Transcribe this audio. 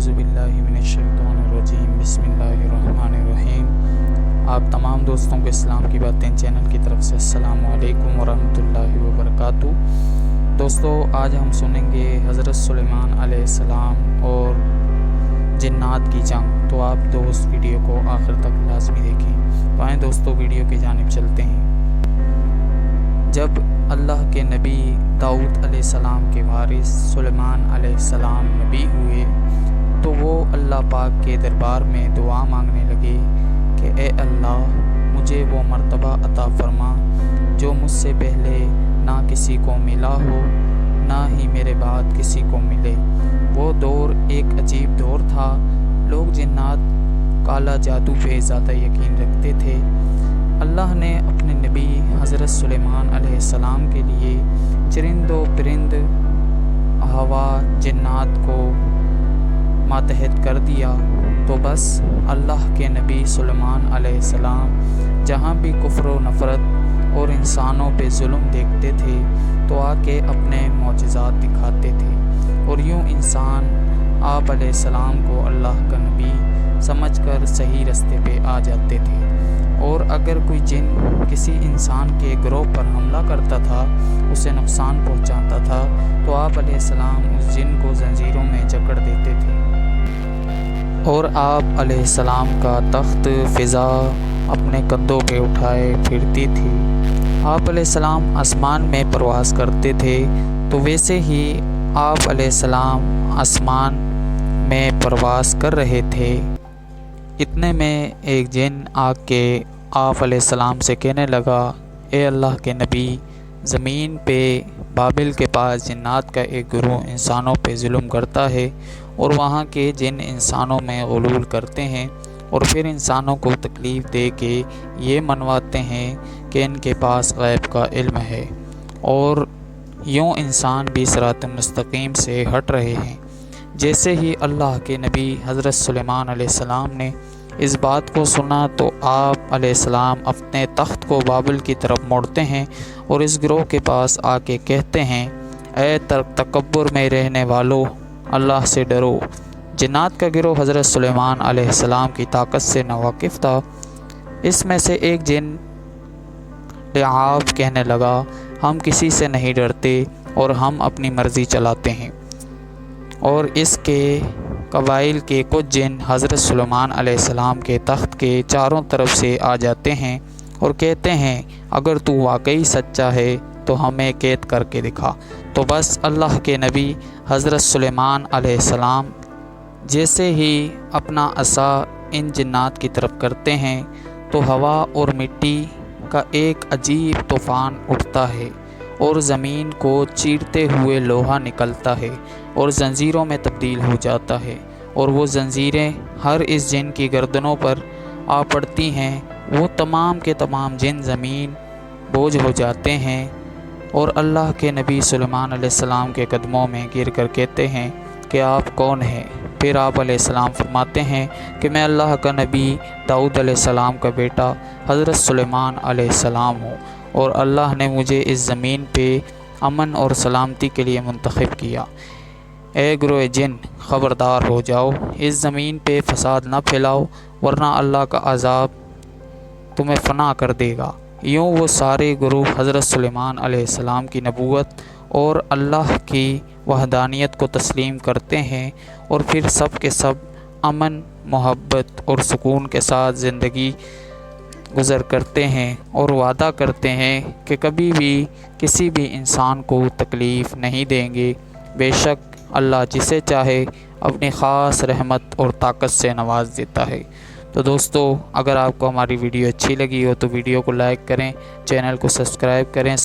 اعوذ باللہ من الشیطان الرجیم بسم اللہ الرحمن الرحیم۔ آپ تمام دوستوں کو اسلام کی باتیں چینل کی طرف سے السلام علیکم ورحمۃ اللہ وبرکاتہ۔ دوستو، آج ہم سنیں گے حضرت سلیمان علیہ السلام اور جنات کی جنگ۔ تو آپ دوست ویڈیو کو آخر تک لازمی دیکھیں۔ تو آئیں دوستو ویڈیو کی جانب چلتے ہیں۔ جب اللہ کے نبی داؤد علیہ السلام کے وارث سلیمان علیہ السلام نبی ہوئے تو وہ اللہ پاک کے دربار میں دعا مانگنے لگے کہ اے اللہ، مجھے وہ مرتبہ عطا فرما جو مجھ سے پہلے نہ کسی کو ملا ہو نہ ہی میرے بعد کسی کو ملے۔ وہ دور ایک عجیب دور تھا۔ لوگ جنات کالا جادو پہ زیادہ یقین رکھتے تھے۔ اللہ نے اپنے نبی حضرت سلیمان علیہ السلام کے لیے چرند و پرند، ہوا، جنات کو ماتحت کر دیا۔ تو بس اللہ کے نبی سلیمان علیہ السلام جہاں بھی کفر و نفرت اور انسانوں پہ ظلم دیکھتے تھے تو آ کے اپنے معجزات دکھاتے تھے، اور یوں انسان آپ علیہ السلام کو اللہ کا نبی سمجھ کر صحیح رستے پہ آ جاتے تھے۔ اور اگر کوئی جن کسی انسان کے گروہ پر حملہ کرتا تھا، اسے نقصان پہنچاتا تھا، تو آپ علیہ السلام اس جن کو زنجیروں میں جکڑ دیتے تھے، اور آپ علیہ السلام کا تخت فضا اپنے کندھوں پہ اٹھائے پھرتی تھی۔ آپ علیہ السلام آسمان میں پرواز کرتے تھے، تو ویسے ہی آپ علیہ السلام آسمان میں پرواز کر رہے تھے۔ اتنے میں ایک جن آ کے آپ علیہ السلام سے کہنے لگا، اے اللہ کے نبی، زمین پہ بابل کے پاس جنات کا ایک گروہ انسانوں پہ ظلم کرتا ہے، اور وہاں کے جن انسانوں میں غلول کرتے ہیں، اور پھر انسانوں کو تکلیف دے کے یہ منواتے ہیں کہ ان کے پاس غیب کا علم ہے، اور یوں انسان بھی صراط مستقیم سے ہٹ رہے ہیں۔ جیسے ہی اللہ کے نبی حضرت سلیمان علیہ السلام نے اس بات کو سنا تو آپ علیہ السلام اپنے تخت کو بابل کی طرف موڑتے ہیں، اور اس گروہ کے پاس آ کے کہتے ہیں، اے تکبر میں رہنے والو، اللہ سے ڈرو۔ جنات کا گروہ حضرت سلیمان علیہ السلام کی طاقت سے ناواقف تھا۔ اس میں سے ایک جن لعاب کہنے لگا، ہم کسی سے نہیں ڈرتے اور ہم اپنی مرضی چلاتے ہیں۔ اور اس کے قبائل کے کچھ جن حضرت سلیمان علیہ السلام کے تخت کے چاروں طرف سے آ جاتے ہیں اور کہتے ہیں، اگر تو واقعی سچا ہے تو ہمیں قید کر کے دکھا۔ تو بس اللہ کے نبی حضرت سلیمان علیہ السلام جیسے ہی اپنا عصا ان جنات کی طرف کرتے ہیں تو ہوا اور مٹی کا ایک عجیب طوفان اٹھتا ہے، اور زمین کو چیرتے ہوئے لوہا نکلتا ہے اور زنجیروں میں تبدیل ہو جاتا ہے، اور وہ زنجیریں ہر اس جن کی گردنوں پر آ پڑتی ہیں۔ وہ تمام کے تمام جن زمین بوجھ ہو جاتے ہیں، اور اللہ کے نبی سلیمان علیہ السلام کے قدموں میں گر کر کہتے ہیں کہ آپ کون ہیں؟ پھر آپ علیہ السلام فرماتے ہیں کہ میں اللہ کا نبی داؤد علیہ السلام کا بیٹا حضرت سلیمان علیہ السلام ہوں، اور اللہ نے مجھے اس زمین پہ امن اور سلامتی کے لیے منتخب کیا۔ اے گروہ جن، خبردار ہو جاؤ، اس زمین پہ فساد نہ پھیلاؤ، ورنہ اللہ کا عذاب تمہیں فنا کر دے گا۔ یوں وہ سارے گروہ حضرت سلیمان علیہ السلام کی نبوت اور اللہ کی وحدانیت کو تسلیم کرتے ہیں، اور پھر سب کے سب امن، محبت اور سکون کے ساتھ زندگی گزر کرتے ہیں، اور وعدہ کرتے ہیں کہ کبھی بھی کسی بھی انسان کو تکلیف نہیں دیں گے۔ بے شک اللہ جسے چاہے اپنی خاص رحمت اور طاقت سے نواز دیتا ہے۔ تو دوستو، اگر آپ کو ہماری ویڈیو اچھی لگی ہو تو ویڈیو کو لائک کریں، چینل کو سبسکرائب کریں۔